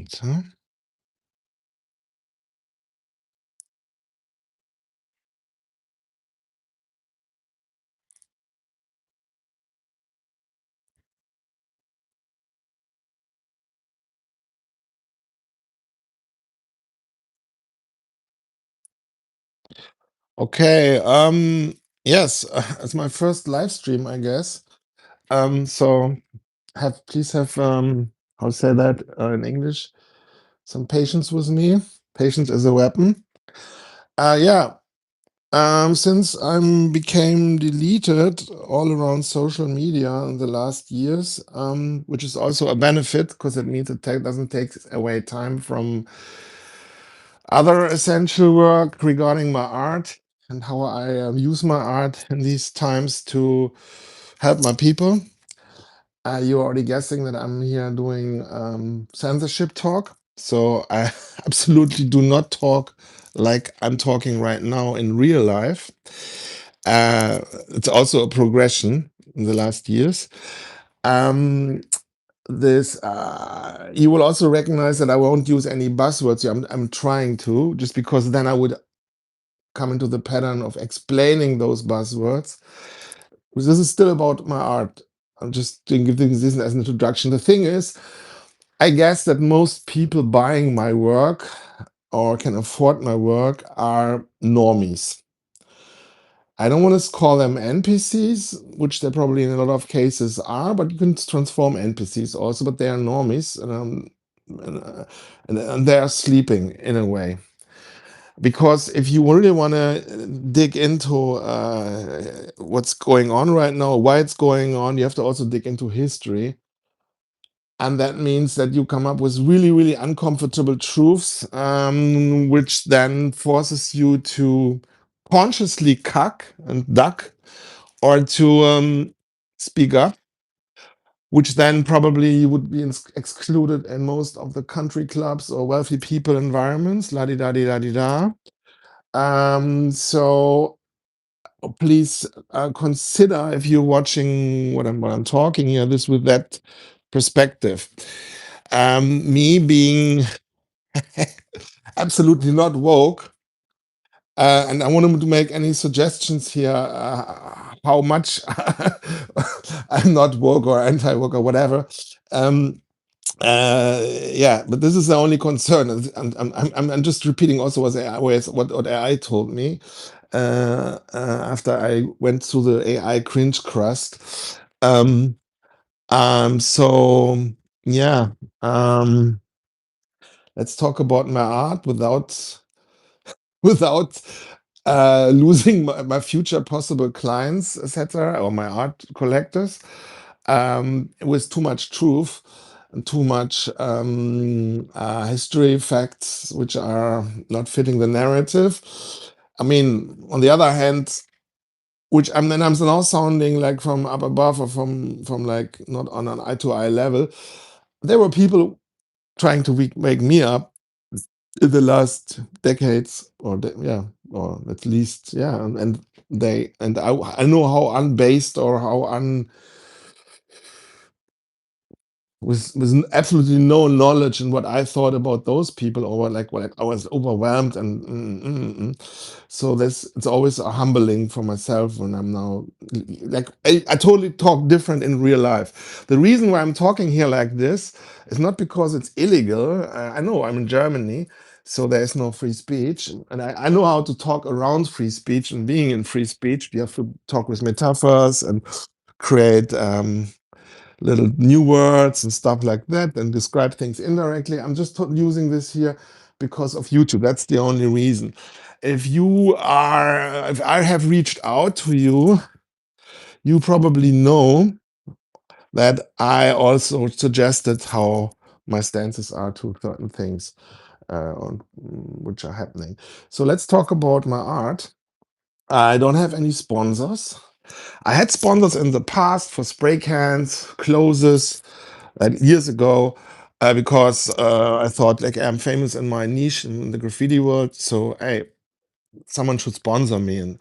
So. Okay. Yes, it's my first live stream, I guess. So please have how to say that in English? Some patience with me. Patience is a weapon. Yeah. Since became deleted all around social media in the last years, which is also a benefit because it means doesn't take away time from other essential work regarding my art and how I use my art in these times to help my people. You're already guessing that I'm here doing censorship talk. So I absolutely do not talk like I'm talking right now in real life. It's also a progression in the last years. Um, this You will also recognize that I won't use any buzzwords here. I'm trying to, just because then I would come into the pattern of explaining those buzzwords. This is still about my art. I'm just giving this as an introduction. The thing is, I guess that most people buying my work or can afford my work are normies. I don't want to call them NPCs, which they probably in a lot of cases are, but you can transform NPCs also, but they are normies, and, uh, and they are sleeping in a way. Because if you really want to dig into what's going on right now, why it's going on, you have to also dig into history. And that means that you come up with really, really uncomfortable truths, which then forces you to consciously cuck and duck or to speak up, which then probably would be excluded in most of the country clubs or wealthy people environments, la di da di da di da. So please consider if you're watching what I'm talking here, this with that perspective. Me being absolutely not woke, and I wanted to make any suggestions here how much I'm not woke or anti-woke or whatever. Um, yeah, but this is the only concern. I'm just repeating also what AI told me after I went through the AI cringe crust. So yeah, um, let's talk about my art without losing my future possible clients, etc., or my art collectors, with too much truth and too much history facts which are not fitting the narrative. I mean, on the other hand, which I'm now sounding like from up above or from like not on an eye to eye level. There were people trying to wake me up in the last decades, yeah, or at least yeah, and I know how unbased or how with absolutely no knowledge in what I thought about those people, or like what I was overwhelmed so this it's always a humbling for myself when I'm now like I totally talk different in real life. The reason why I'm talking here like this is not because it's illegal. I know I'm in Germany, so there is no free speech, and I know how to talk around free speech. And being in free speech, you have to talk with metaphors and create little new words and stuff like that and describe things indirectly. I'm just using this here because of YouTube. That's the only reason. If I have reached out to you, you probably know that I also suggested how my stances are to certain things which are happening. So let's talk about my art. I don't have any sponsors. I had sponsors in the past for spray cans, clothes, years ago, because I thought like I'm famous in my niche in the graffiti world, so hey, someone should sponsor me, and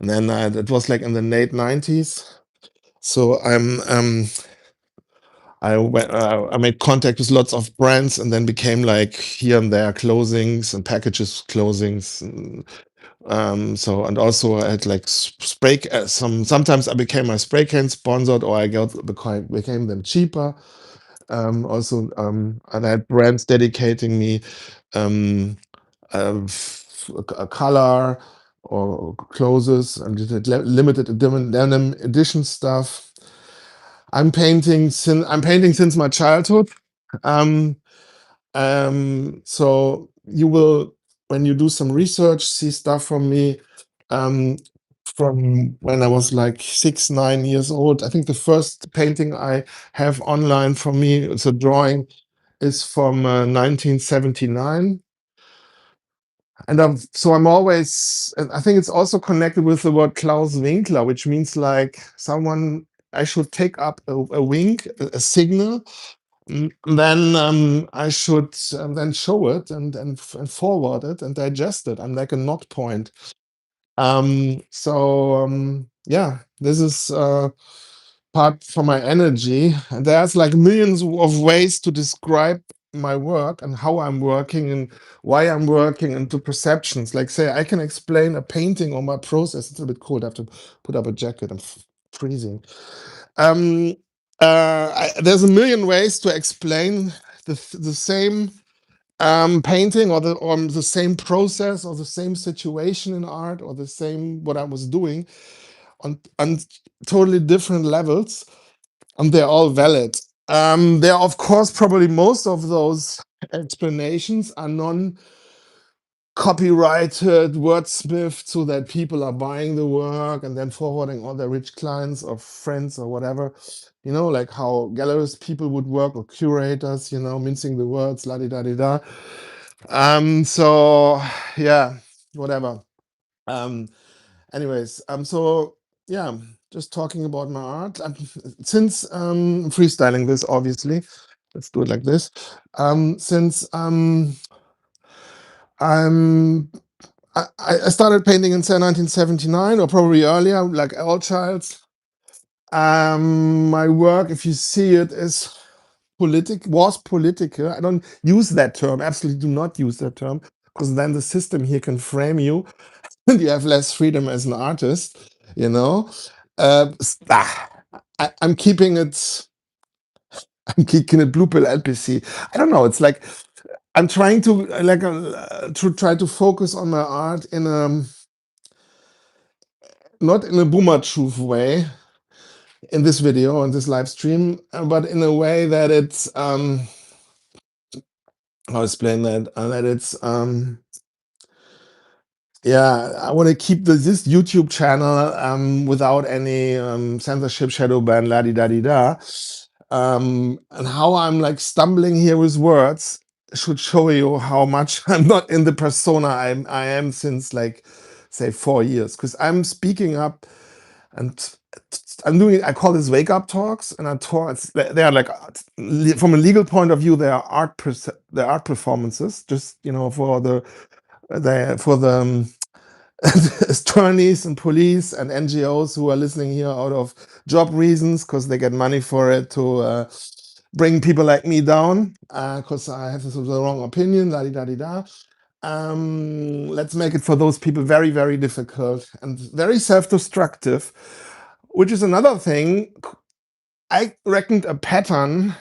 then it was like in the late 90s. So I made contact with lots of brands, and then became like here and there closings and packages closings. So, and also I had like sometimes I became my spray can sponsored, or became them cheaper. And I had brands dedicating me um, a color or clothes, and it had limited denim edition stuff. I'm painting since my childhood. Um, so you will, when you do some research, see stuff from me um, from when I was like 6, 9 years old. I think the first painting I have online for me, it's a drawing, is from 1979. And I'm always, and I think it's also connected with the word Klaus Winkler, which means like someone I should take up a wink, a signal. Then I should then show it and forward it and digest it. I'm like a knot point. Yeah, this is part for my energy. And there's like millions of ways to describe my work and how I'm working and why I'm working, and to perceptions. Like, say, I can explain a painting or my process. It's a bit cold. I have to put up a jacket. I'm freezing. Um, there's a million ways to explain the same painting, or the same process, or the same situation in art, or the same what I was doing on totally different levels, and they're all valid. There are, of course, probably most of those explanations are copyrighted, wordsmithed, so that people are buying the work and then forwarding all their rich clients or friends or whatever. Like how galleries people would work, or curators, mincing the words, la di da di da. So yeah, whatever. Um, Anyways, so yeah, just talking about my art. Since freestyling this, obviously, let's do it like this. Since I'm I started painting in say 1979, or probably earlier, like all childs. My work, if you see it, is was political. I don't use that term. Absolutely, do not use that term, because then the system here can frame you, and you have less freedom as an artist. You know, I'm keeping it. I'm keeping it blue pill LPC. I don't know. It's like I'm trying to to try to focus on my art in a not in a boomer truth way in this video, in this live stream, but in a way that it's I'll explain that it's yeah, I want to keep this YouTube channel without any censorship, shadow ban, la di da di da. And how I'm like stumbling here with words should show you how much I'm not in the persona I am since like say 4 years, because I'm speaking up and I'm doing. I call this wake up talks, and I talk. They are like from a legal point of view, they are they are art performances. Just for the attorneys and police and NGOs who are listening here out of job reasons, because they get money for it to bring people like me down, because I have the wrong opinion, la di da di da. Let's make it for those people very, very difficult and very self-destructive, which is another thing. I reckoned a pattern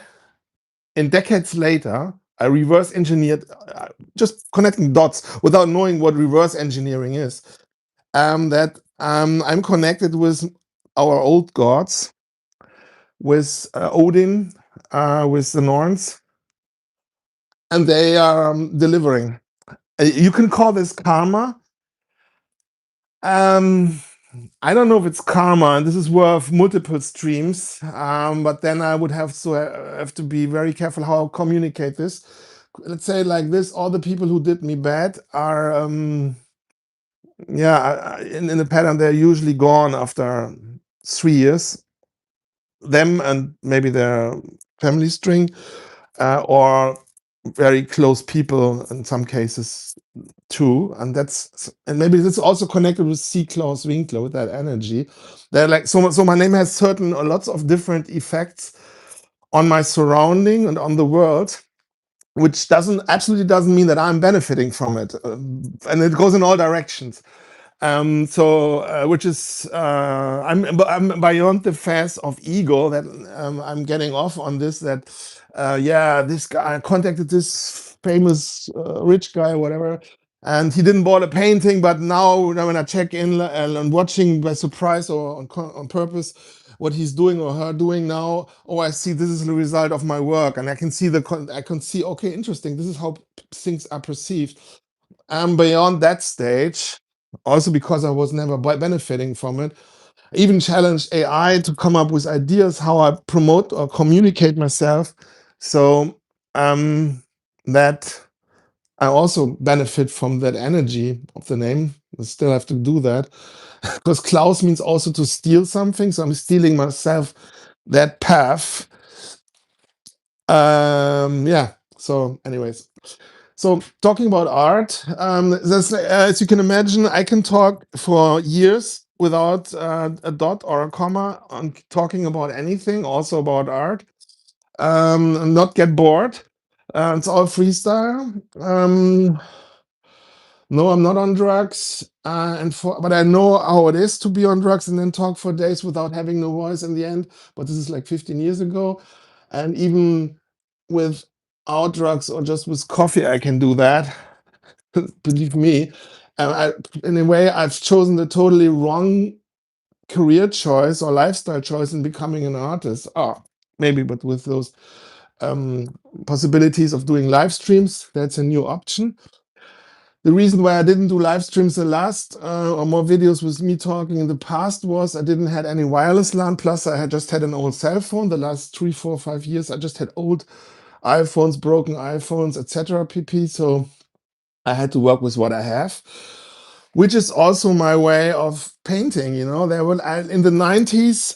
in decades later. I reverse engineered, just connecting dots without knowing what reverse engineering is. That I'm connected with our old gods, with Odin, with the Norns, and they are delivering. You can call this karma. Um, I don't know if it's karma, and this is worth multiple streams. But then I would have to be very careful how I communicate this. Let's say like this: all the people who did me bad are, yeah, in the pattern they're usually gone after 3 years. Them and maybe their family string, or very close people in some cases too. And maybe this is also connected with SEAK Claus Winkler, with that energy. They're like so my name has certain lots of different effects on my surrounding and on the world, which absolutely doesn't mean that I'm benefiting from it. And it goes in all directions. Which is I'm beyond the phase of ego that I'm getting off on this. That yeah, this guy I contacted this famous rich guy, whatever, and he didn't bought a painting. But now when I check in and watching by surprise or on purpose what he's doing or her doing now, oh, I see this is the result of my work, and I can see I can see, okay, interesting. This is how things are perceived. I'm beyond that stage, also because I was never benefiting from it. I even challenged AI to come up with ideas how I promote or communicate myself, so that I also benefit from that energy of the name. I still have to do that because Klaus means also to steal something, so I'm stealing myself that path. Yeah. So, anyways. So talking about art, as you can imagine, I can talk for years without a dot or a comma on talking about anything, also about art, and not get bored. It's all freestyle. No, I'm not on drugs, but I know how it is to be on drugs and then talk for days without having no voice in the end. But this is like 15 years ago, and even without drugs or just with coffee, I can do that. Believe me. In a way, I've chosen the totally wrong career choice or lifestyle choice in becoming an artist. Oh, maybe, but with those um, possibilities of doing live streams, that's a new option. The reason why I didn't do live streams the last or more videos with me talking in the past was I didn't had any wireless LAN. Plus, I had just had an old cell phone. The last 3, 4, 5 years, I just had old iPhones, broken iPhones, etc. pp. So I had to work with what I have, which is also my way of painting. You know, in the 90s.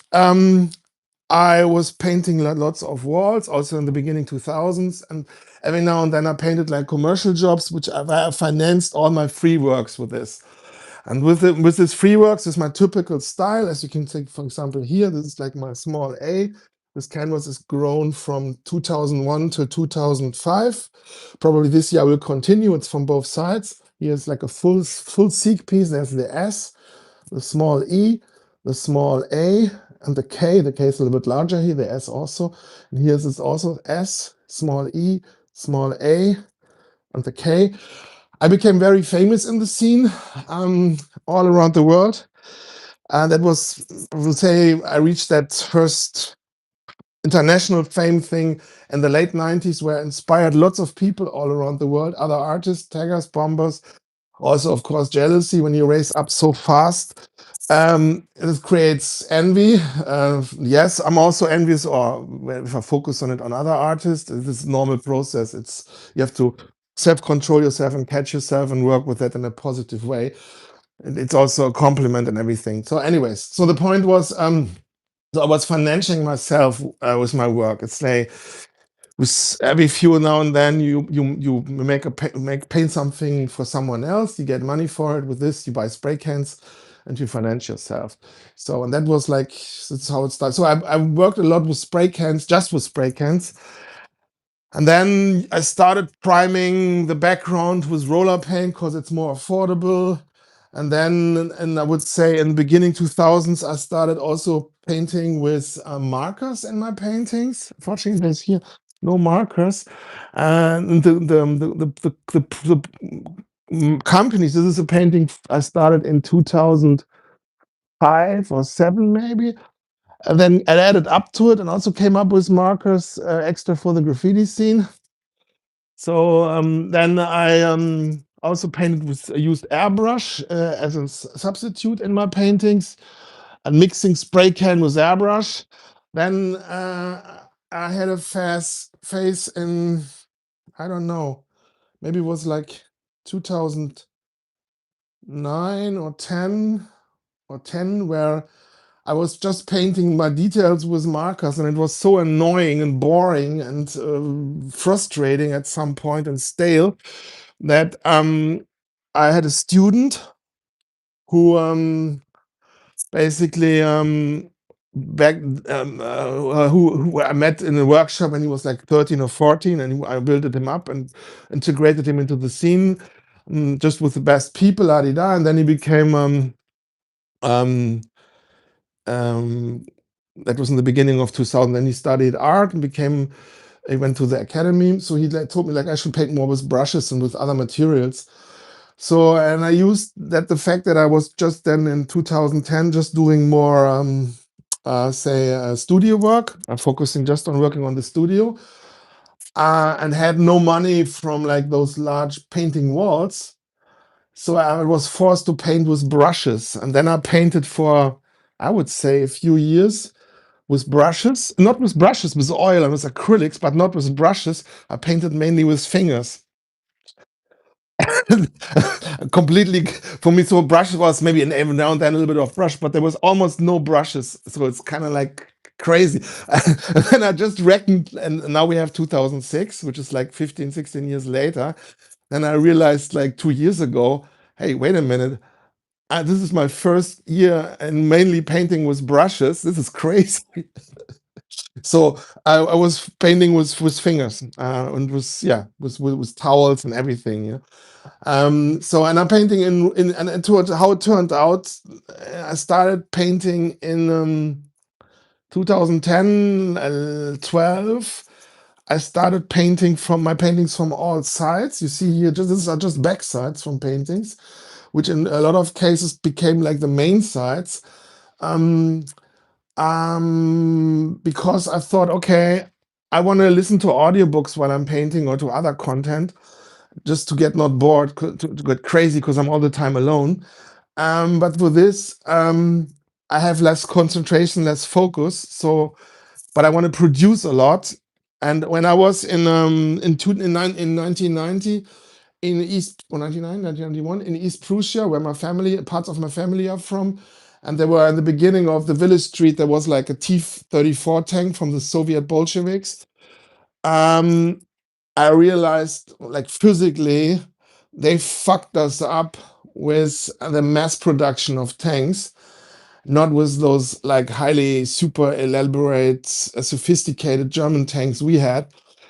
I was painting lots of walls, also in the beginning 2000s, and every now and then I painted like commercial jobs, which I financed all my free works with this. And with this free works is my typical style. As you can take, for example, here, this is like my small A. This canvas is grown from 2001 to 2005. Probably this year I will continue. It's from both sides. Here's like a full SEAK piece. There's the S, the small E, the small A, and the K. The K is a little bit larger here, the S also. And here's is also S, small E, small A, and the K. I became very famous in the scene all around the world. And that was, I would say, I reached that first international fame thing in the late 90s, where I inspired lots of people all around the world, other artists, taggers, bombers. Also, of course, jealousy when you raise up so fast. It creates envy. Yes, I'm also envious, or if I focus on it on other artists, this is a normal process. You have to self-control yourself and catch yourself and work with that in a positive way. And it's also a compliment and everything. So, anyways, so the point was, so I was financing myself with my work. It's like with every few now and then you make paint something for someone else, you get money for it. With this you buy spray cans and you finance yourself. So, and that was like, that's how it started. So I worked a lot with spray cans, just with spray cans. And then I started priming the background with roller paint because it's more affordable. And then, and I would say in the beginning 2000s, I started also painting with markers in my paintings. Fortunately, there's here no markers. And the companies, this is a painting I started in 2005 or 7 maybe. And then I added up to it and also came up with markers extra for the graffiti scene. So then I also painted with used airbrush as a substitute in my paintings, and mixing spray can with airbrush. Then I had a phase in, I don't know, maybe it was like 2009 or 10, where I was just painting my details with markers, and it was so annoying and boring and frustrating at some point and stale that I had a student who basically back who I met in a workshop when he was like 13 or 14, and I built him up and integrated him into the scene, just with the best people, la di da, and then he became um, um, that was in the beginning of 2000. Then he studied art and became. He went to the academy, so he like, told me like I should paint more with brushes and with other materials. So, and I used that the fact that I was just then in 2010 just doing more, say, studio work, focusing just on working on the studio, and had no money from like those large painting walls. So I was forced to paint with brushes. And then I painted for, I would say, a few years with brushes, not with brushes, with oil and with acrylics, but not with brushes. I painted mainly with fingers. Completely for me. So brush was maybe an every now and then a little bit of brush, but there was almost no brushes. So it's kind of like crazy. And I just reckoned, and now we have 2006, which is like 15, 16 years later. Then I realized like 2 years ago, hey, wait a minute. This is my first year and mainly painting with brushes. This is crazy. So I was painting with fingers and with yeah with towels and everything. Yeah. So and I'm painting in and how it turned out. I started painting in 2010, 12. I started painting from my paintings from all sides. You see here, just these are just back sides from paintings, which in a lot of cases became like the main sides. Um, because I thought, okay, I want to listen to audiobooks while I'm painting or to other content, just to get not bored, to get crazy because I'm all the time alone. But with this, I have less concentration, less focus. So, but I want to produce a lot. And when I was in 1990 in East or 1991 in East Prussia, where my family, parts of my family are from, and they were in the beginning of the village street. There was like a T-34 tank from the Soviet Bolsheviks. Um, I realized, like physically, they fucked us up with the mass production of tanks, not with those like highly super elaborate, sophisticated German tanks we had.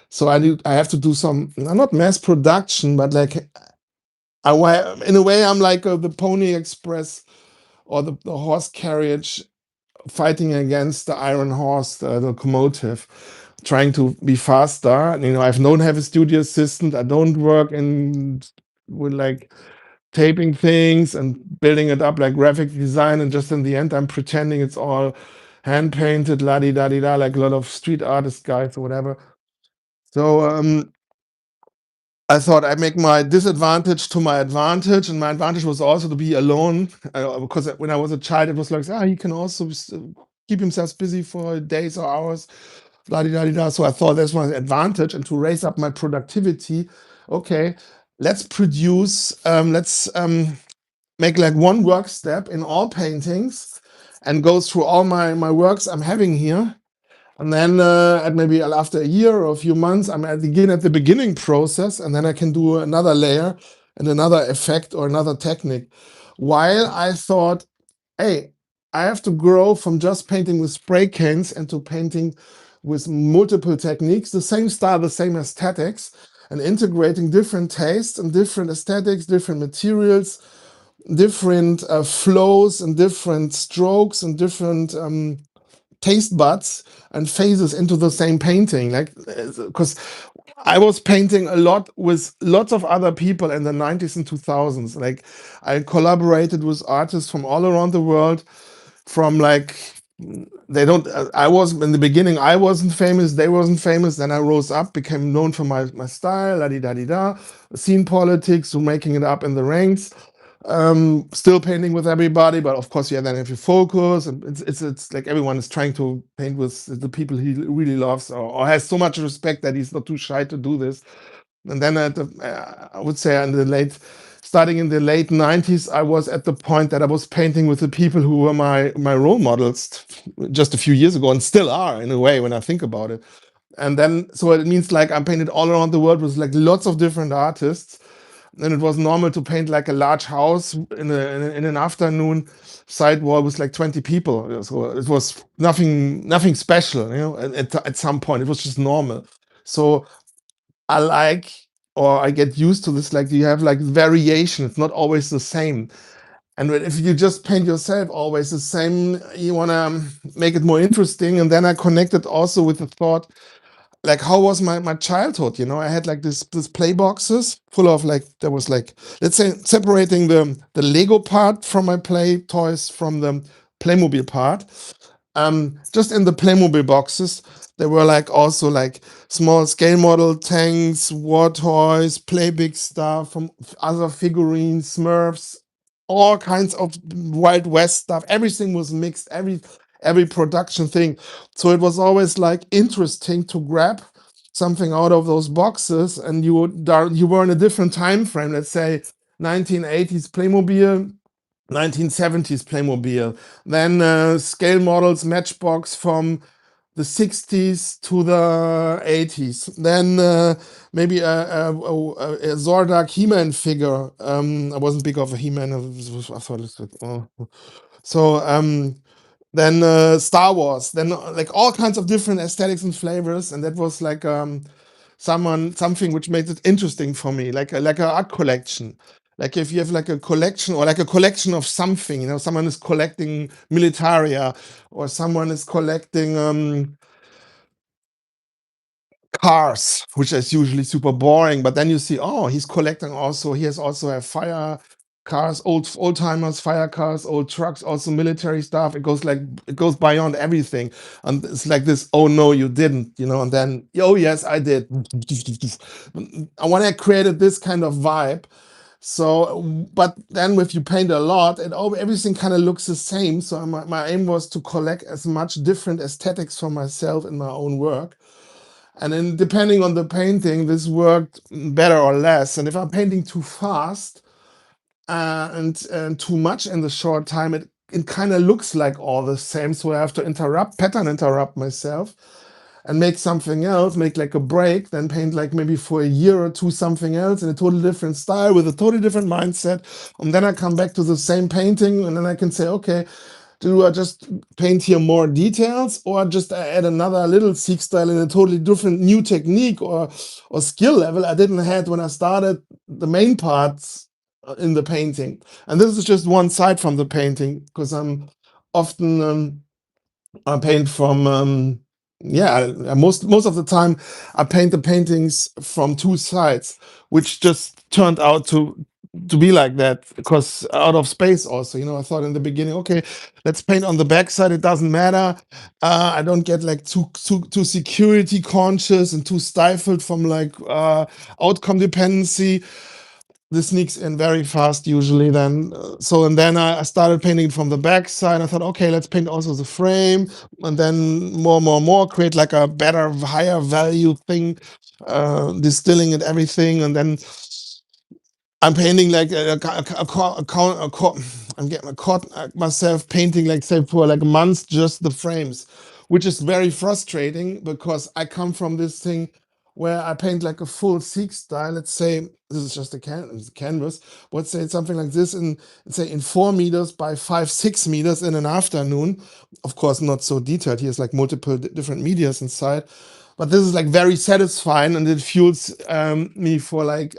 So I have to do some, not mass production, but like, in a way, I'm like the Pony Express or the horse carriage fighting against the iron horse, the locomotive, trying to be faster. And, I don't have a studio assistant. I don't work in with like taping things and building it up like graphic design. And just in the end, I'm pretending it's all hand painted, la di da di da, like a lot of street artist guys or whatever. So I thought I'd make my disadvantage to my advantage, and my advantage was also to be alone. Because when I was a child, it was like, he can also keep himself busy for days or hours, blah, blah, blah. So I thought that's my advantage, and to raise up my productivity. Okay, let's produce, let's make like one work step in all paintings, and go through all my works I'm having here, and then at maybe after a year or a few months, I'm at the beginning process, and then I can do another layer and another effect or another technique. While I thought, hey, I have to grow from just painting with spray cans into painting with multiple techniques, the same style, the same aesthetics, and integrating different tastes and different aesthetics, different materials, different flows and different strokes and different taste buds and phases into the same painting, like because I was painting a lot with lots of other people in the 90s and 2000s. Like I collaborated with artists from all around the world, from like they don't I was in the beginning, I wasn't famous, they wasn't famous, then I rose up, became known for my style, la di da di da, scene politics, so making it up in the ranks, still painting with everybody, but of course, yeah, then if you focus, and it's like everyone is trying to paint with the people he really loves, or has so much respect that he's not too shy to do this. And then I would say starting in the late 90s, I was at the point that I was painting with the people who were my role models just a few years ago, and still are in a way when I think about it. And then, so it means like I'm painted all around the world with like lots of different artists. And it was normal to paint like a large house in an afternoon side wall with like 20 people. So it was nothing special, you know, at some point. It was just normal. So I like, or I get used to this, like you have like variation. It's not always the same. And if you just paint yourself always the same, you want to make it more interesting. And then I connected also with the thought, like how was my childhood? You know, I had like this play boxes full of like, there was like, let's say, separating the Lego part from my play toys from the Playmobil part. Just in the Playmobil boxes, there were like also like small scale model tanks, war toys, play big stuff from other figurines, Smurfs, all kinds of Wild West stuff. Everything was mixed, every production thing. So it was always like interesting to grab something out of those boxes, and you were in a different time frame. Let's say 1980s Playmobil, 1970s Playmobil, then scale models Matchbox from the 60s to the 80s. Then maybe a Zordak He-Man figure. I wasn't big of a He-Man. I thought it was, so then Star Wars. Then like all kinds of different aesthetics and flavors, and that was like something which made it interesting for me, like a art collection. Like if you have like a collection or like a collection of something, you know, someone is collecting militaria or someone is collecting cars, which is usually super boring. But then you see, oh, he's collecting also. He has also a fire cars, old timers, fire cars, old trucks, also military stuff. It goes beyond everything, and it's like this. Oh no, you didn't, you know. And then, oh yes, I did. I want to created this kind of vibe. So, but then if you paint a lot, everything kind of looks the same. So my aim was to collect as much different aesthetics for myself in my own work. And then depending on the painting, this worked better or less. And if I'm painting too fast and too much in the short time, it kind of looks like all the same. So I have to pattern interrupt myself and make something else, make like a break, then paint like maybe for a year or two something else in a totally different style with a totally different mindset. And then I come back to the same painting and then I can say, okay, do I just paint here more details or just add another little SEAK style in a totally different new technique or skill level I didn't have when I started the main parts in the painting. And this is just one side from the painting because I'm often I paint from most of the time I paint the paintings from two sides, which just turned out to be like that because out of space also, you know, I thought in the beginning, okay, let's paint on the back side, it doesn't matter. I don't get like too security conscious and too stifled from like outcome dependency. This sneaks in very fast usually then. And then I started painting from the back side. I thought, okay, let's paint also the frame, and then more, create like a better, higher value thing, distilling it, everything. And then I'm painting like I'm getting caught myself painting like say for like months just the frames, which is very frustrating because I come from this thing where I paint like a full SEAK style. Let's say this is just a canvas. Let's say something like this in let's say in 4 meters by 5, 6 meters in an afternoon. Of course, not so detailed. Here's like multiple different medias inside, but this is like very satisfying and it fuels me for like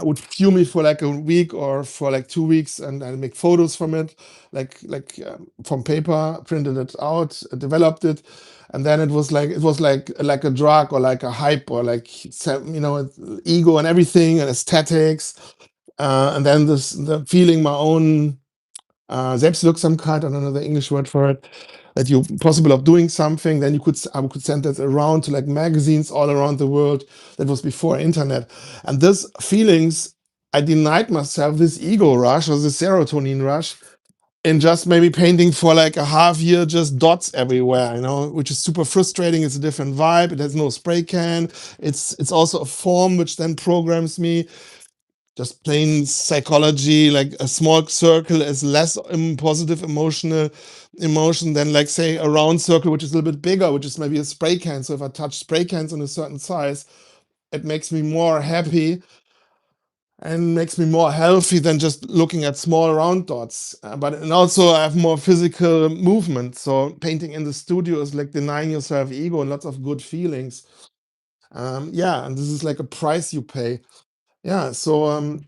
would fuel me for like a week or for like 2 weeks, and I make photos from it, from paper, printed it out, developed it, and then it was like a drug or like a hype or like you know ego and everything and aesthetics, and then the feeling my own Selbstwirksamkeit, I don't know the English word for it, that you're possible of doing something, then I could send that around to like magazines all around the world. That was before internet. And this feelings, I denied myself this ego rush or this serotonin rush in just maybe painting for like a half year, just dots everywhere, you know, which is super frustrating. It's a different vibe. It has no spray can. It's also a form which then programs me, just plain psychology, like a small circle is less positive emotional emotion than like say a round circle, which is a little bit bigger, which is maybe a spray can. So if I touch spray cans in a certain size, it makes me more happy and makes me more healthy than just looking at small round dots. But and also I have more physical movement. So painting in the studio is like denying yourself ego and lots of good feelings. Yeah, and this is like a price you pay. Yeah, so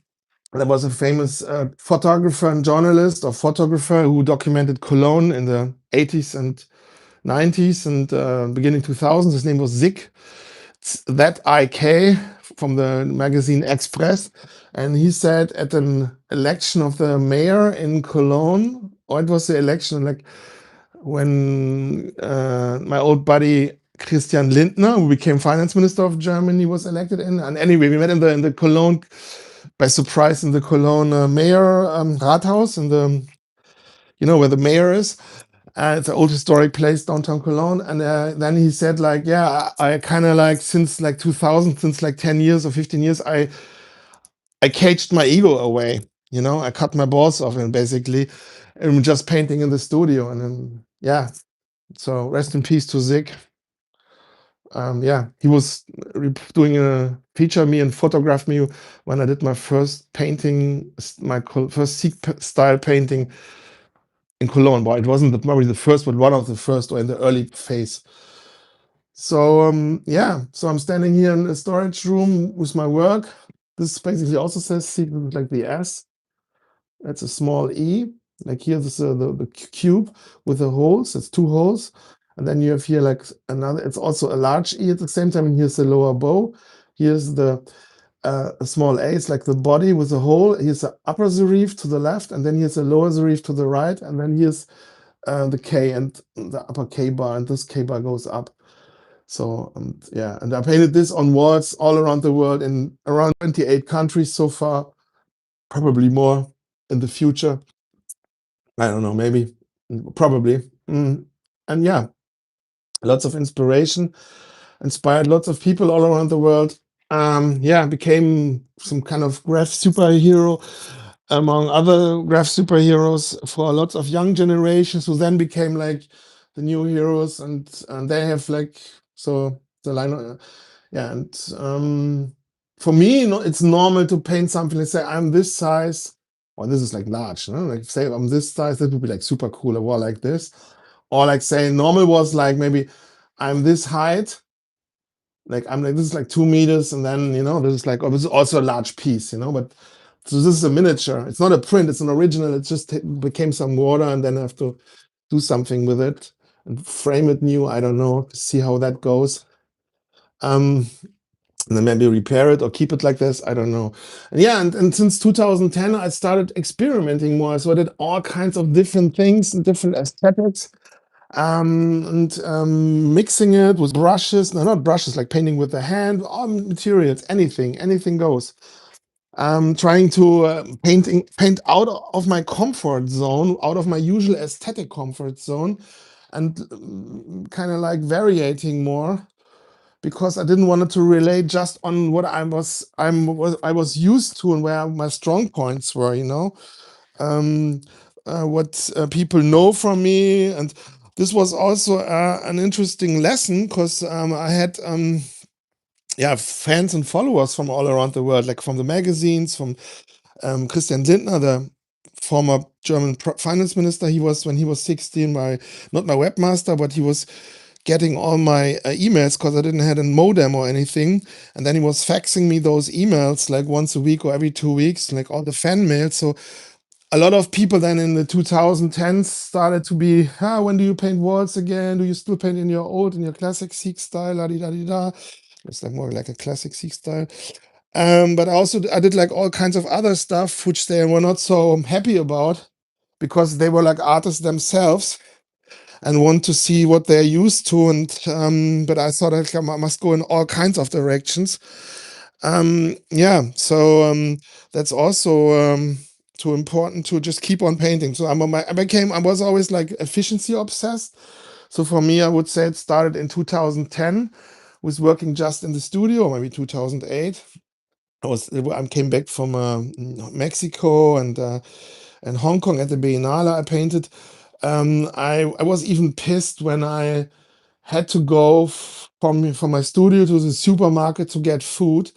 there was a famous photographer and journalist or photographer who documented Cologne in the 80s and 90s and beginning 2000s. His name was Zick, that IK from the magazine Express. And he said at an election of the mayor in Cologne, or it was the election like when my old buddy Christian Lindner, who became finance minister of Germany, was elected in. And anyway, we met in the Cologne by surprise in the Cologne mayor Rathaus in the where the mayor is. It's an old historic place downtown Cologne. And then he said, like, yeah, I kind of like since like 2000, since like 10 years or 15 years, I caged my ego away. I cut my balls off and basically I'm just painting in the studio. And then, yeah, so rest in peace to Zig. Yeah, he was doing a feature me and photographed me when I did my first painting, my first SEAK style painting in Cologne. Well, it wasn't probably the first, but one of the first or in the early phase. So yeah, so I'm standing here in a storage room with my work. This basically also says SEAK, like the S. That's a small E. Like here, this is the cube with the holes. It's two holes. And then you have here like another, it's also a large E at the same time. And here's the lower bow. Here's the a small a, it's like the body with a hole. Here's the upper serif to the left, and then here's the lower serif to the right, and then here's the K and the upper K bar, and this K bar goes up. So yeah, and I painted this on walls all around the world in around 28 countries so far, probably more in the future. I don't know, maybe, probably. And yeah, lots of inspiration, inspired lots of people all around the world. Yeah, became some kind of graph superhero among other graph superheroes for lots of young generations who then became like the new heroes, and they have like so the line. Yeah, and for me, it's normal to paint something. Let's say I'm this size, or this is like large. Like say I'm this size, that would be like super cool. A wall like this, or like say normal was like maybe I'm this height, like I'm like this is like 2 meters, and then this is like, oh, this is also a large piece, but so this is a miniature. It's not a print, it's an original. It just became some water, and then I have to do something with it and frame it new. I don't know, see how that goes. And then maybe repair it or keep it like this. I don't know. And yeah, and since 2010, I started experimenting more. So I did all kinds of different things and different aesthetics. And mixing it with brushes, no, not brushes, like painting with the hand, all materials, anything goes. Trying to paint out of my comfort zone, out of my usual aesthetic comfort zone, and kind of like variating more because I didn't want it to relate just on what I was used to and where my strong points were, um, what people know from me. And this was also an interesting lesson because I had yeah, fans and followers from all around the world, like from the magazines, from Christian Lindner, the former German finance minister. He was, when he was 16, not my webmaster, but he was getting all my emails because I didn't have a modem or anything. And then he was faxing me those emails like once a week or every 2 weeks, like all the fan mail. So a lot of people then in the 2010s started to be, when do you paint walls again? Do you still paint in your classic SEAK style? La di da di da. It's like more like a classic SEAK style. But also I did like all kinds of other stuff which they were not so happy about because they were like artists themselves and want to see what they're used to. And but I thought I must go in all kinds of directions. Yeah, so that's also too important to just keep on painting. So I was always like efficiency obsessed. So for me, I would say it started in 2010 with working just in the studio, maybe 2008. I came back from Mexico and Hong Kong at the Biennale. I painted. I was even pissed when I had to go from my studio to the supermarket to get food.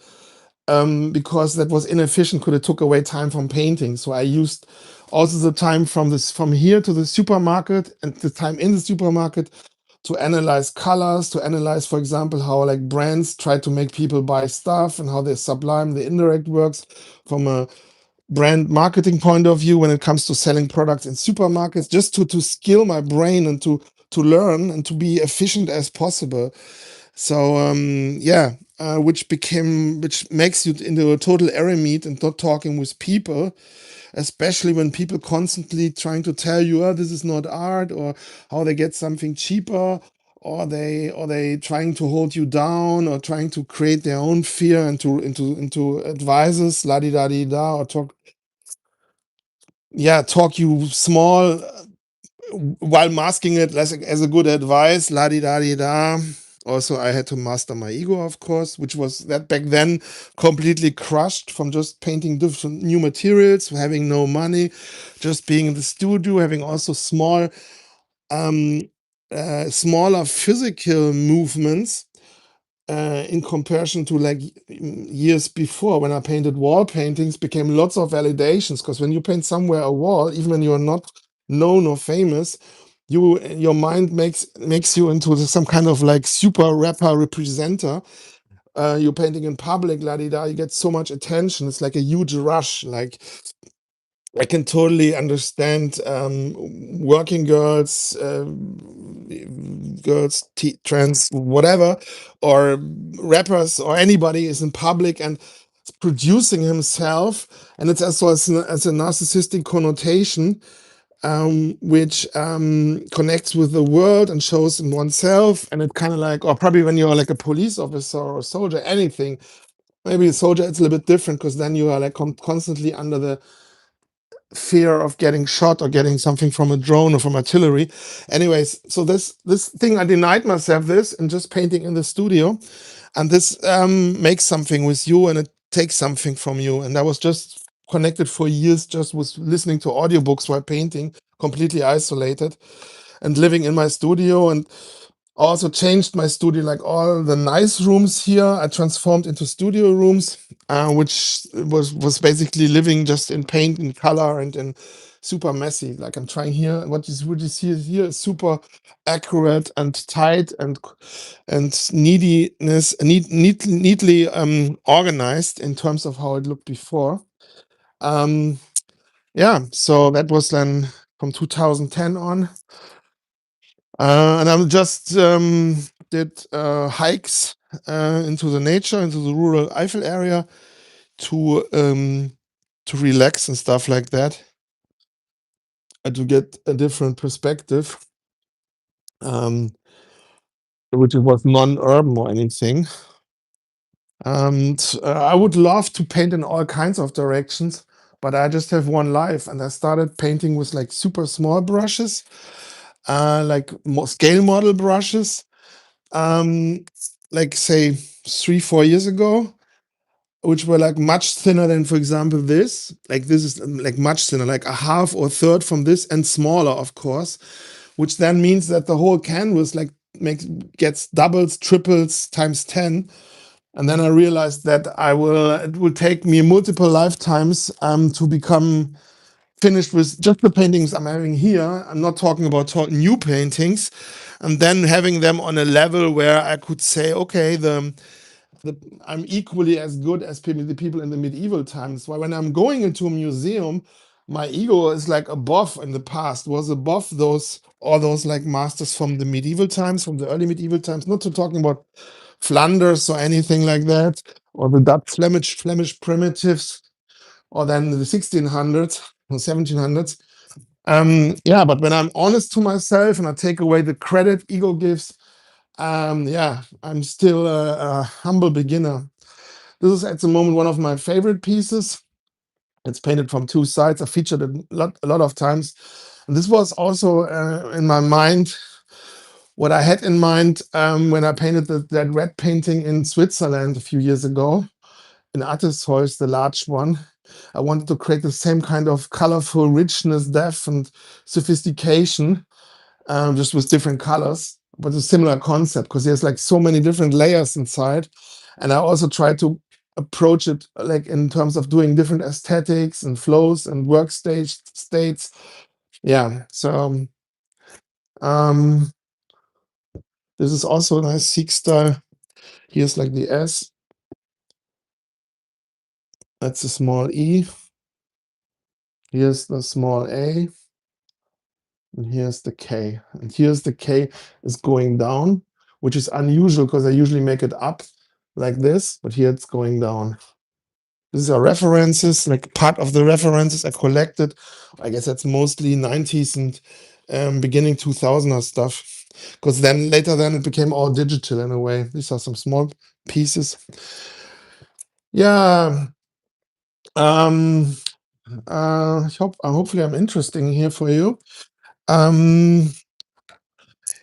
because that was inefficient because it took away time from painting. So I used also the time from here to the supermarket and the time in the supermarket to analyze colors, to analyze, for example, how like brands try to make people buy stuff and how they sublime the indirect works from a brand marketing point of view when it comes to selling products in supermarkets, just to skill my brain and to learn and to be efficient as possible. So yeah, which makes you into a total eremit and not talking with people, especially when people constantly trying to tell you, oh, this is not art, or how they get something cheaper, or they trying to hold you down, or trying to create their own fear into advices, la di da di da, or talk you small while masking it as a good advice, la di da di da. Also, I had to master my ego, of course, which was that back then completely crushed from just painting different new materials, having no money, just being in the studio, having also um, smaller physical movements in comparison to like years before when I painted wall paintings, became lots of validations. Because when you paint somewhere a wall, even when you're not known or famous, your mind makes you into some kind of like super rapper representer. You're painting in public, la di da, you get so much attention. It's like a huge rush. Like I can totally understand working girls, trans, whatever, or rappers, or anybody is in public and producing himself, and it's also as a narcissistic connotation, which connects with the world and shows in oneself, and it kind of like, or probably when you're like a police officer or a soldier, anything. Maybe a soldier, it's a little bit different because then you are like constantly under the fear of getting shot or getting something from a drone or from artillery. Anyways, so this thing, I denied myself this and just painting in the studio, and this makes something with you and it takes something from you. And I was just connected for years, just was listening to audiobooks while painting, completely isolated, and living in my studio. And also changed my studio, like all the nice rooms here I transformed into studio rooms, which was basically living just in paint and color and in super messy. Like I'm trying here, what you see here is super accurate and tight and neatly organized in terms of how it looked before. um yeah, so that was then from 2010 on. And I'm just did hikes into the nature, into the rural Eifel area to relax and stuff like that, to get a different perspective, um, which was non-urban or anything. And I would love to paint in all kinds of directions, but I just have one life, and I started painting with like super small brushes, like scale model brushes, um, like say 3, 4 years ago, which were like much thinner than, for example, this. Like this is like much thinner, like a half or third from this, and smaller, of course. Which then means that the whole canvas like gets doubles, triples, times 10. And then I realized that it will take me multiple lifetimes to become finished with just the paintings I'm having here. I'm not talking about new paintings, and then having them on a level where I could say, okay, I'm equally as good as the people in the medieval times. Why when I'm going into a museum, my ego is like above, in the past was above those like masters from the medieval times, from the early medieval times. Not to talking about Flanders or anything like that, or the Dutch Flemish primitives, or then the 1600s or 1700s. Yeah, but when I'm honest to myself and I take away the credit ego gives, yeah, I'm still a humble beginner. This is at the moment one of my favorite pieces. It's painted from two sides. I featured it a lot of times. And this was also in my mind, what I had in mind when I painted that red painting in Switzerland a few years ago, in Atelier, the large one. I wanted to create the same kind of colorful richness, depth, and sophistication, just with different colors, but a similar concept because there's like so many different layers inside. And I also tried to approach it like in terms of doing different aesthetics and flows and workstage states. Yeah. So um, this is also a nice SEAK style. Here's like the S. That's a small E. Here's the small A. And here's the K. And here's the K is going down, which is unusual because I usually make it up like this, but here it's going down. These are references, like part of the references I collected. I guess that's mostly 90s and beginning 2000 stuff. Because then later then it became all digital in a way. These are some small pieces. Yeah. Um, hopefully I'm interesting here for you. Um,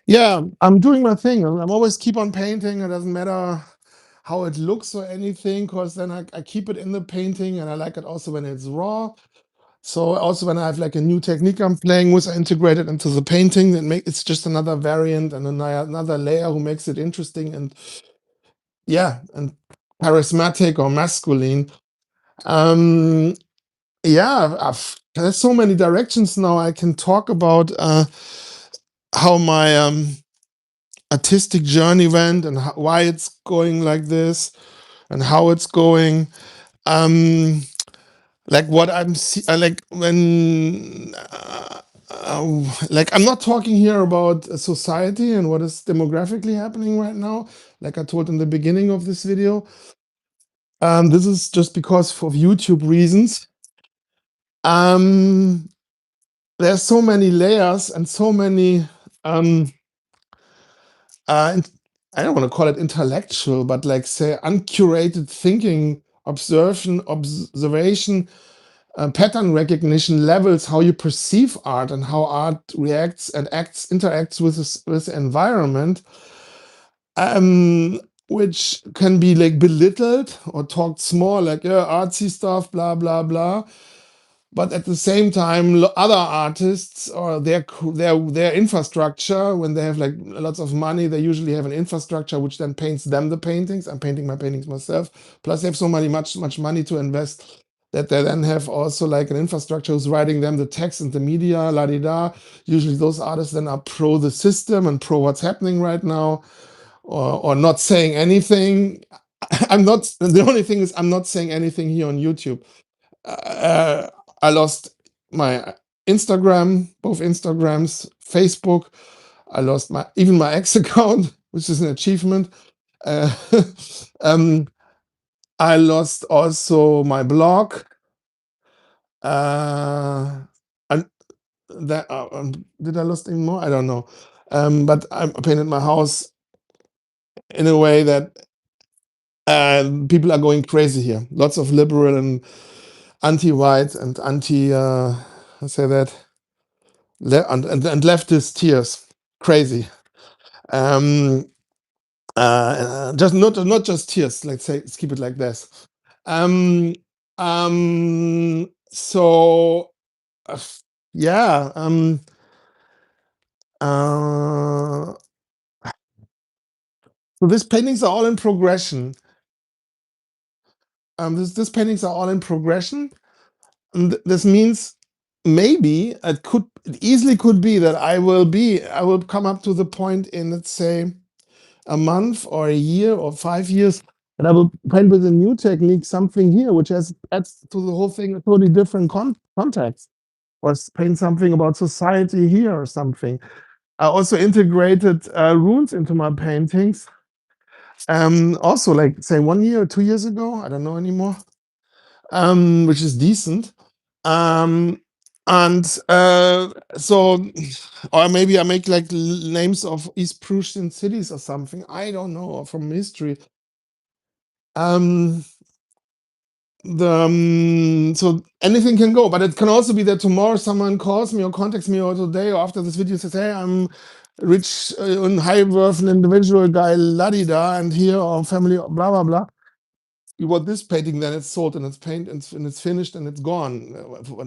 yeah, I'm doing my thing. I'm always keep on painting. It doesn't matter how it looks or anything, because then I keep it in the painting, and I like it also when it's raw. So also when I have like a new technique I'm playing with, I integrate it into the painting and make it's just another variant and another layer who makes it interesting and yeah, and charismatic or masculine. Um, yeah, there's so many directions now I can talk about how my artistic journey went and why it's going like this and how it's going. Like what like when like I'm not talking here about society and what is demographically happening right now, like I told in the beginning of this video. This is just because of YouTube reasons. Um, there's so many layers and so many uh, I don't want to call it intellectual, but like say uncurated thinking, observation, pattern recognition levels, how you perceive art and how art reacts and interacts with with the environment, which can be like belittled or talked small, like yeah, artsy stuff, blah blah blah. But at the same time, other artists or their infrastructure, when they have like lots of money, they usually have an infrastructure which then paints them the paintings. I'm painting my paintings myself. Plus, they have so much money to invest that they then have also like an infrastructure who's writing them the text and the media, la di da. Usually, those artists then are pro the system and pro what's happening right now, or not saying anything. I'm not. The only thing is, I'm not saying anything here on YouTube. uh, I lost my Instagram, both Instagrams, Facebook. I lost my even my ex account, which is an achievement. Uh, um, I lost also my blog. And that did I lost any more? I don't know. But I painted my house in a way that people are going crazy here. Lots of liberal and anti-white and anti. I say that and leftist tears, crazy. Um, just not just tears. Let's say let's keep it like this. Um, so uh, yeah. Uh, so these paintings are all in progression. These paintings are all in progression. And this means maybe it easily could be that I will come up to the point in, let's say, a month or a year or 5 years, and I will paint with a new technique something here which has adds to the whole thing a totally different context, or paint something about society here or something. I also integrated runes into my paintings. Also, like say 1 year or 2 years ago, I don't know anymore. Which is decent. Um, and so, or maybe I make like names of East Prussian cities or something. I don't know, or from history. Um, so anything can go, but it can also be that tomorrow someone calls me or contacts me, or today or after this video says, "Hey, I'm rich and high worth an individual guy, la di da, and here or family, blah blah blah." You want this painting, then it's sold and it's painted and it's finished and it's gone.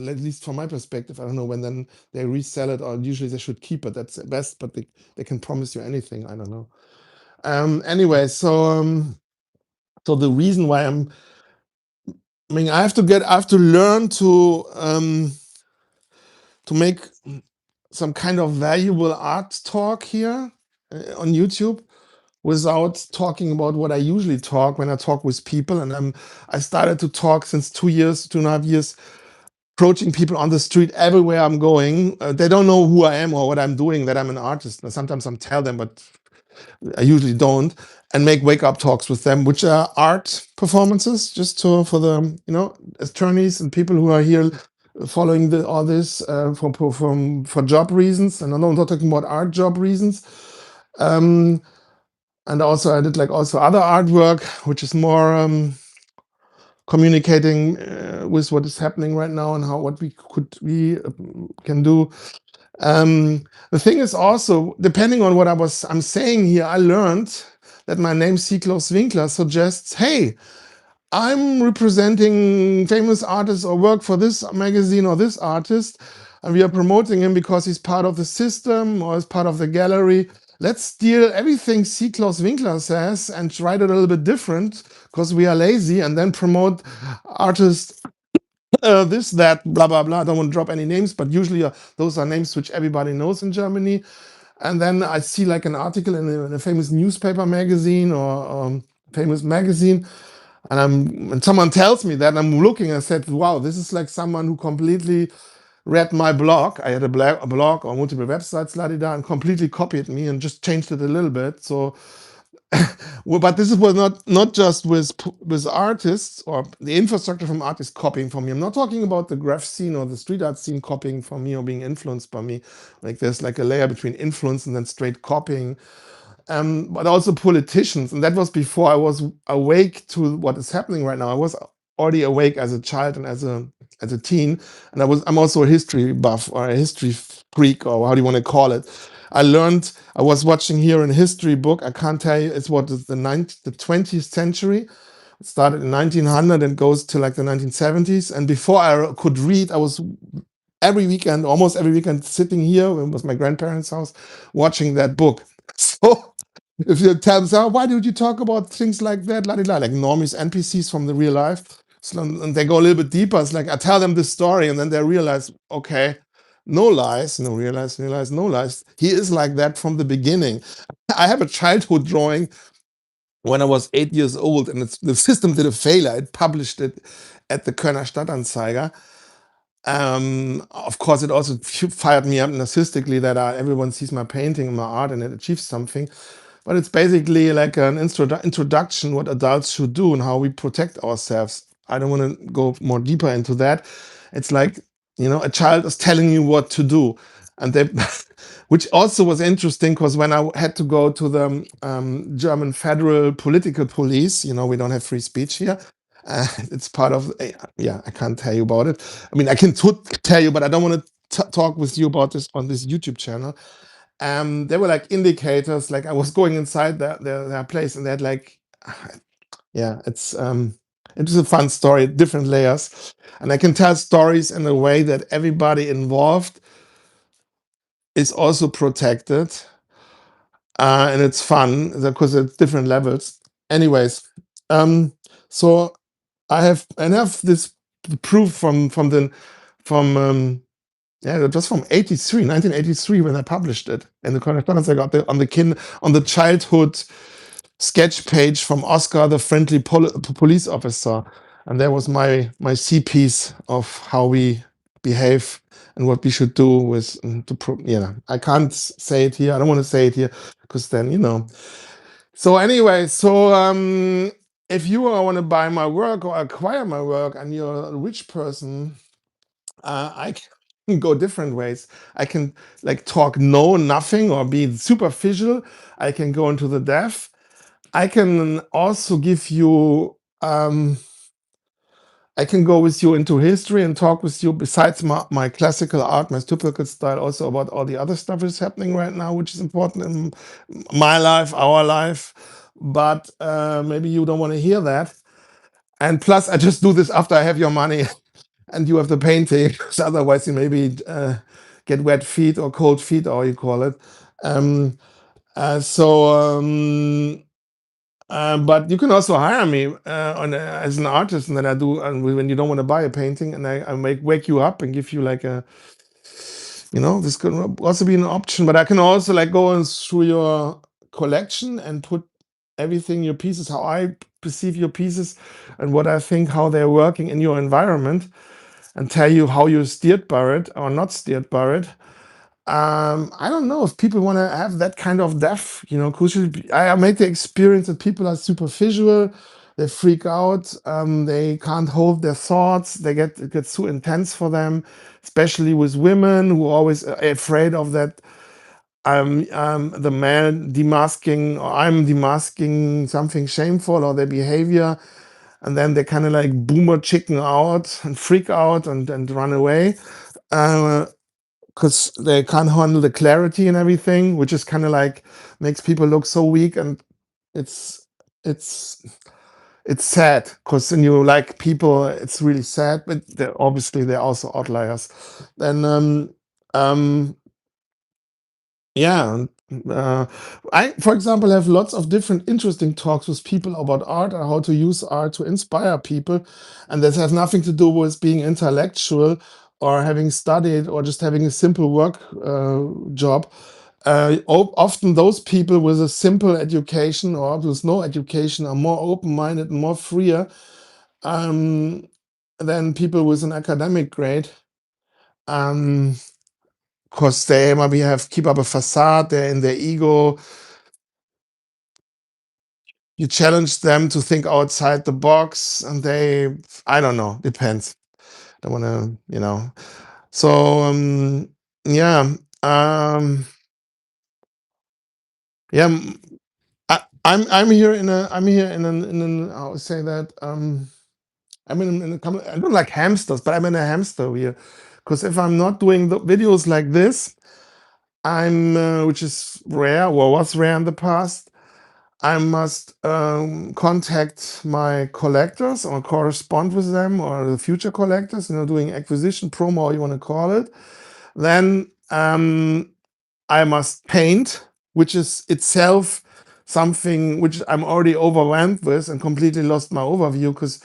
At least from my perspective, I don't know when then they resell it, or usually they should keep it. That's the best, but they can promise you anything. I don't know. Anyway, so the reason why I'm I mean, I have to learn to make some kind of valuable art talk here on YouTube without talking about what I usually talk when I talk with people. And I started to talk since 2 years, 2.5 years, approaching people on the street everywhere I'm going. They don't know who I am or what I'm doing, that I'm an artist. And sometimes I tell them, but I usually don't, and make wake up talks with them, which are art performances, just for the attorneys and people who are here following all this for job reasons. And I'm not talking about art job reasons. Um, and also I did like also other artwork, which is more communicating with what is happening right now and how what we can do. The thing is also, depending on what I'm saying here, I learned that my name SEAK Claus Winkler suggests, hey, I'm representing famous artists or work for this magazine or this artist, and we are promoting him because he's part of the system or is part of the gallery. Let's steal everything SEAK Claus Winkler says and write it a little bit different because we are lazy, and then promote artists this, that, blah, blah, blah. I don't want to drop any names, but usually those are names which everybody knows in Germany. And then I see like an article in a famous newspaper magazine or famous magazine. And someone tells me that, and I'm looking and I said, wow, this is like someone who completely read my blog. I had a blog or multiple websites, la di da, and completely copied me and just changed it a little bit. So well, but this was not just with artists or the infrastructure from artists copying from me. I'm not talking about the graph scene or the street art scene copying from me or being influenced by me. Like there's like a layer between influence and then straight copying. But also politicians, and that was before I was awake to what is happening right now. I was already awake as a child and as a teen, and I'm also a history buff or a history freak, or how do you want to call it. I was watching here in a history book. I can't tell you, it's what is the 20th century. It started in 1900 and goes to like the 1970s. And before I could read, I was every weekend, almost every weekend, sitting here. It was my grandparents' house, watching that book. So if you tell them, so why did you talk about things like that, la, la, like normies, NPCs from the real life, so, and they go a little bit deeper. It's like I tell them this story, and then they realize, okay, no lies, no realize, no lies. He is like that from the beginning. I have a childhood drawing when I was 8 years old, and the system did a failure. It published it at the Kölner Stadtanzeiger. Of course, it also fired me up narcissistically that everyone sees my painting and my art and it achieves something. But it's basically like an introduction what adults should do and how we protect ourselves. I don't want to go more deeper into that. It's like, a child is telling you what to do. And they, which also was interesting because when I had to go to the German federal political police, we don't have free speech here. It's part of, yeah, I can't tell you about it. I mean, I can tell you, but I don't want to talk with you about this on this YouTube channel. There were like indicators, like I was going inside their place, and they had like, yeah, it was a fun story, different layers, and I can tell stories in a way that everybody involved is also protected, and it's fun because it's different levels. Anyways, so I have this proof from yeah, it was from 1983, when I published it in the correspondence I got on the childhood sketch page from Oscar, the friendly police officer, and there was my C piece of how we behave and what we should do with I can't say it here. I don't want to say it here because then. So anyway, if you want to buy my work or acquire my work and you're a rich person, I can go different ways. I can like talk nothing or be superficial. I can go into the depth. I can also give you, I can go with you into history and talk with you besides my classical art, my typical style, also about all the other stuff that's happening right now, which is important in my life, our life. But maybe you don't want to hear that. And plus, I just do this after I have your money and you have the painting, because otherwise you maybe get wet feet or cold feet, or you call it. Um, so But you can also hire me as an artist, and then I do. And when you don't want to buy a painting, and I wake you up and give you like a, this could also be an option. But I can also like go and through your collection and put everything, your pieces, how I perceive your pieces, and what I think how they're working in your environment, and tell you how you're steered by it or not steered by it. I don't know if people want to have that kind of depth, crucially. I made the experience that people are super visual, they freak out, they can't hold their thoughts, it gets too intense for them, especially with women who are always afraid of that. The man demasking, or I'm demasking something shameful or their behavior, and then they kind of like boomer chicken out and freak out and run away. Uh, because they can't handle the clarity and everything, which is kind of like makes people look so weak, and it's it's it's sad because when you like people, it's really sad. But obviously they're also outliers. Then um, yeah, I, for example, have lots of different interesting talks with people about art or how to use art to inspire people. And this has nothing to do with being intellectual or having studied or just having a simple work job. Often those people with a simple education or with no education are more open-minded and more freer um, than people with an academic grade. Um, because they maybe have keep up a facade, they're in their ego. You challenge them to think outside the box, and I don't know, depends. Don't want to, So yeah, yeah. I'm here in an I would say that I'm I don't like hamsters, but I'm in a hamster wheel because if I'm not doing the videos like this, which is rare or was rare in the past. I must contact my collectors or correspond with them or the future collectors, doing acquisition, promo, or you want to call it. Then I must paint, which is itself something which I'm already overwhelmed with and completely lost my overview because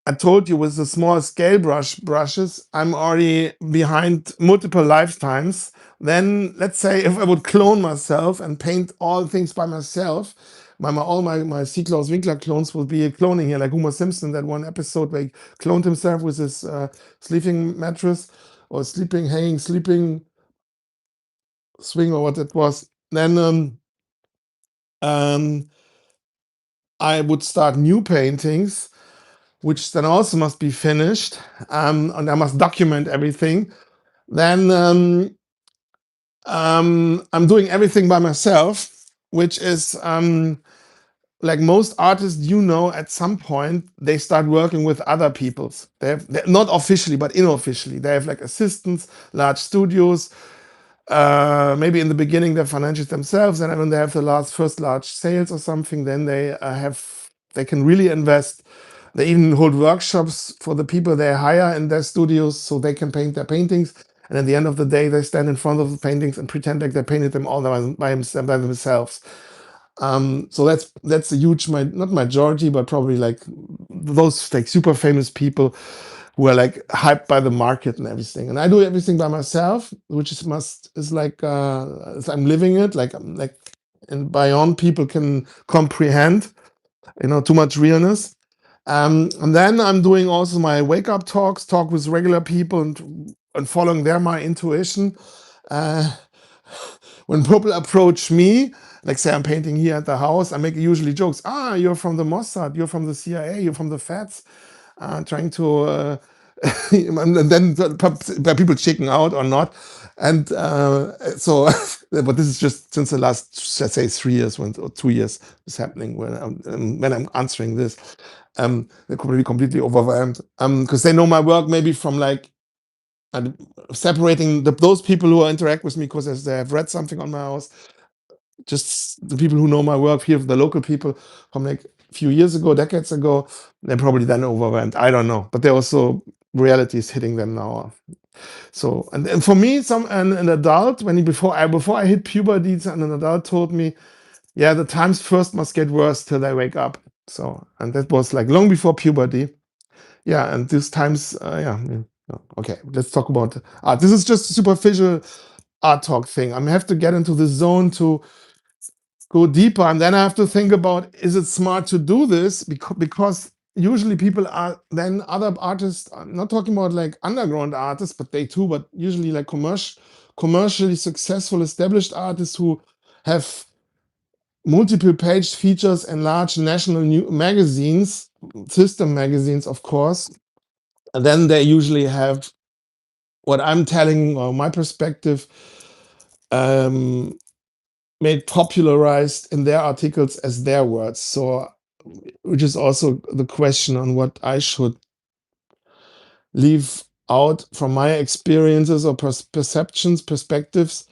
I told you with the small scale brushes, I'm already behind multiple lifetimes. Then let's say if I would clone myself and paint all things by myself, all my SEAK Claus Winkler clones will be cloning here, like Homer Simpson, that one episode where he cloned himself with his sleeping mattress or hanging sleeping swing or what it was. Then um, I would start new paintings which then also must be finished, and I must document everything. Then I'm doing everything by myself, which is like most artists, at some point they start working with other people's. They're not officially, but unofficially. They have like assistants, large studios. Maybe in the beginning they finance it themselves, and when they have the first large sales or something, then they can really invest. They even hold workshops for the people they hire in their studios so they can paint their paintings. And at the end of the day, they stand in front of the paintings and pretend like they painted them all by themselves. So that's a huge, not majority, but probably like those like super famous people who are like hyped by the market and everything. And I do everything by myself, which is like I'm living it, and beyond people can comprehend, too much realness. And then I'm doing also my wake up talk with regular people and following my intuition. Uh, when people approach me, like say I'm painting here at the house, I make usually jokes. Ah, you're from the Mossad, you're from the CIA, you're from the Feds, trying to, and then people chicken out or not. And so, but this is just since the last, let's say, 3 years or 2 years is happening when I'm answering this. They're probably completely overwhelmed because they know my work maybe from like separating those people who interact with me because they have read something on my house. Just the people who know my work here, the local people from like a few years ago, decades ago, they're probably then overwhelmed. I don't know, but they also reality is hitting them now. So and for me, an adult before I hit puberty, an adult told me Yeah, the times first must get worse till they wake up. So, and that was like long before puberty. Yeah, and these times, okay, let's talk about art. This is just a superficial art talk thing. I have to get into the zone to go deeper, and then I have to think about, is it smart to do this? Because usually people are then other artists. I'm not talking about like underground artists, but they too. But usually like commercially successful, established artists who have multiple page features in large national new magazines, system magazines, of course. And then they usually have what I'm telling, or my perspective, um, made popularized in their articles as their words. So, which is also the question on what I should leave out from my experiences or perceptions, perspectives,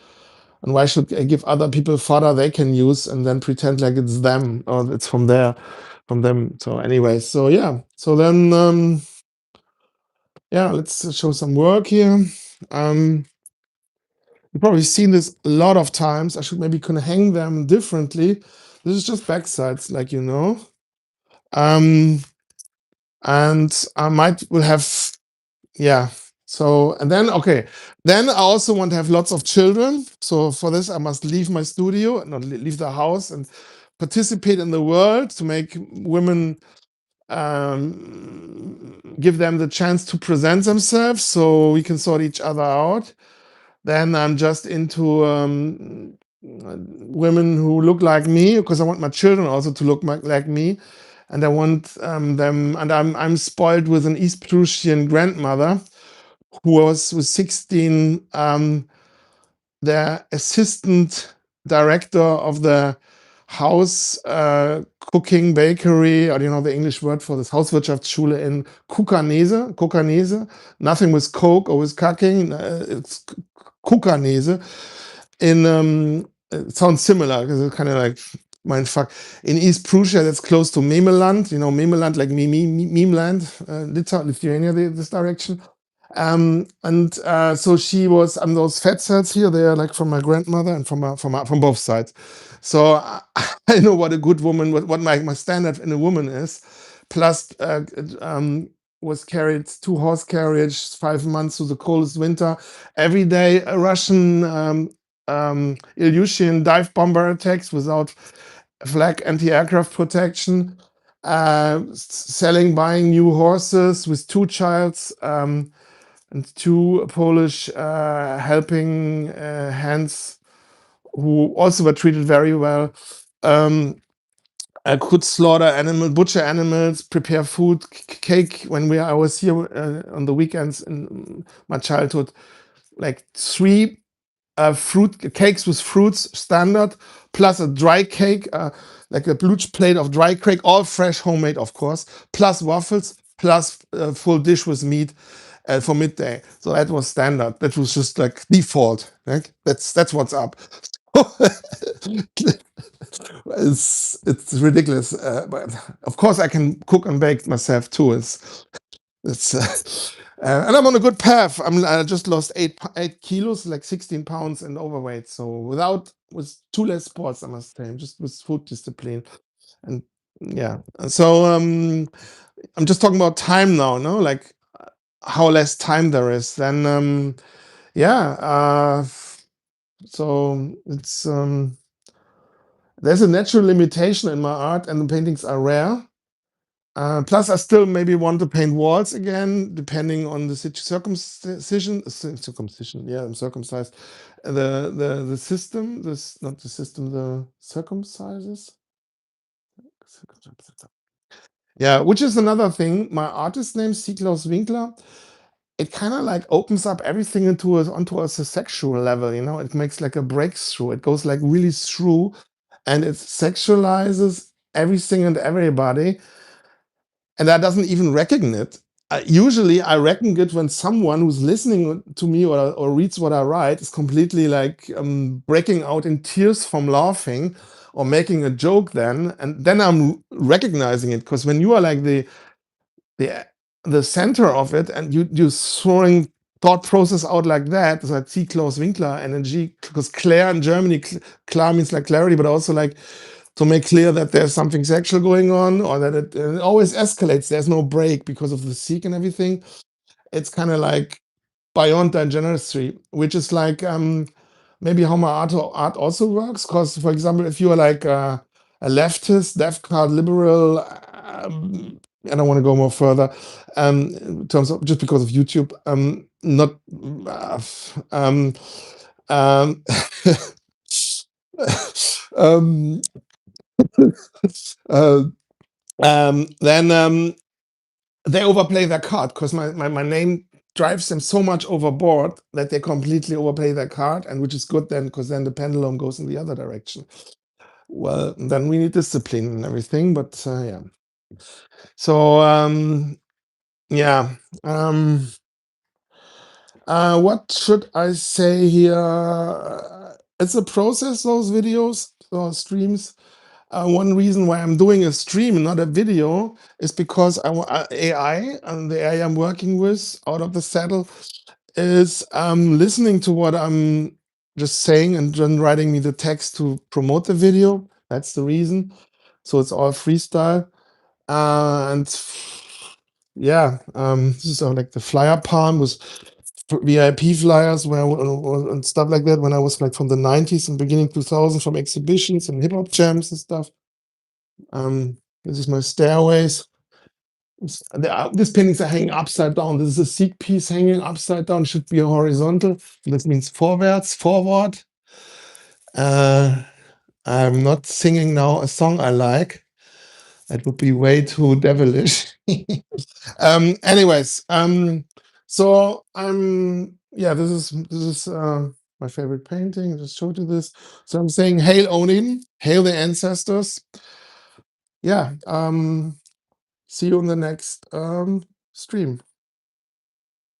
and why should I give other people fodder they can use and then pretend like it's them or it's from them. So anyway, so yeah, so then yeah, let's show some work here. You've probably seen this a lot of times. I should maybe can hang them differently. This is just backsides, like you know. Um, and I might will have, yeah. So and then okay, then I also want to have lots of children. So for this, I must leave my studio, not leave the house, and participate in the world to make women, give them the chance to present themselves, so we can sort each other out. Then I'm just into women who look like me, because I want my children also to look like me, and I want them. And I'm spoiled with an East Prussian grandmother who was with 16 the assistant director of the house cooking bakery, or you know the English word for this, Hauswirtschaftsschule in Kukanese. Nothing with coke or with cooking. It's Kukanese. In it sounds similar because it's kind of like mein fuck. In East Prussia, that's close to Memeland. You know Memeland, like Memeland, Lithuania, this direction. And so she was on those fat cells here. They are like from my grandmother and from both sides. So I know what a good woman, what my standard in a woman is. Plus, was carried 2 horse carriage 5 months through the coldest winter. Every day, a Russian Ilyushin dive bomber attacks without flak anti-aircraft protection. Selling, buying new horses with 2 childs. And 2 Polish helping hands who also were treated very well. I could butcher animals, prepare food, cake. When I was here on the weekends in my childhood, like 3 fruit cakes with fruits standard, plus a dry cake, like a huge plate of dry cake, all fresh, homemade, of course, plus waffles, plus a full dish with meat for midday. So that was standard. That was just like default. Like that's what's up. It's ridiculous, but of course I can cook and bake myself too. It's and I'm on a good path. I just lost 8 kilos, like 16 pounds, and overweight. So with 2 less sports, I must say, just with food discipline, and yeah. So I'm just talking about time now, no? Like how less time there is. Then yeah. So it's there's a natural limitation in my art, and the paintings are rare. Plus, I still maybe want to paint walls again, depending on the circumcision. Yeah, I'm circumcised. The system, this not the system, the circumcises. Yeah, which is another thing. My artist name, SEAK Claus Winkler, it kind of like opens up everything onto a sexual level. You know, it makes like a breakthrough. It goes like really through, and it sexualizes everything and everybody, and I doesn't even reckon it. Usually, I reckon it when someone who's listening to me or reads what I write is completely like breaking out in tears from laughing or making a joke. And then I'm recognizing it, because when you are like the the center of it, and you're throwing thought process out like that. So that SEAK Claus Winkler energy, because Claire in Germany, Klar means like clarity, but also like to make clear that there's something sexual going on, or that it always escalates. There's no break because of the SEAK and everything. It's kind of like beyond that generosity, which is like maybe how my art also works. Because, for example, if you are like a leftist, left card liberal, I don't want to go more further in terms of just because of YouTube, not um, um, um, uh, then they overplay their card because my name drives them so much overboard that they completely overplay their card, and which is good then because then the pendulum goes in the other direction. Well, then we need discipline and everything, but yeah. So yeah. What should I say here? It's a process, those videos or streams. One reason why I'm doing a stream, not a video, is because I want AI, and the AI I'm working with out of the saddle is listening to what I'm just saying and then writing me the text to promote the video. That's the reason. So it's all freestyle. And yeah, this is like the flyer palm was VIP flyers where and stuff like that when I was like from the 90s and beginning 2000 from exhibitions and hip hop jams and stuff. This is my stairways. These paintings are hanging upside down. This is a SEAK piece hanging upside down. It should be a horizontal. This means forwards, forward. I'm not singing now a song I like. That would be way too devilish. Anyways, so yeah, this is my favorite painting. I just showed you this. So I'm saying, hail Odin, hail the ancestors. Yeah. See you in the next stream.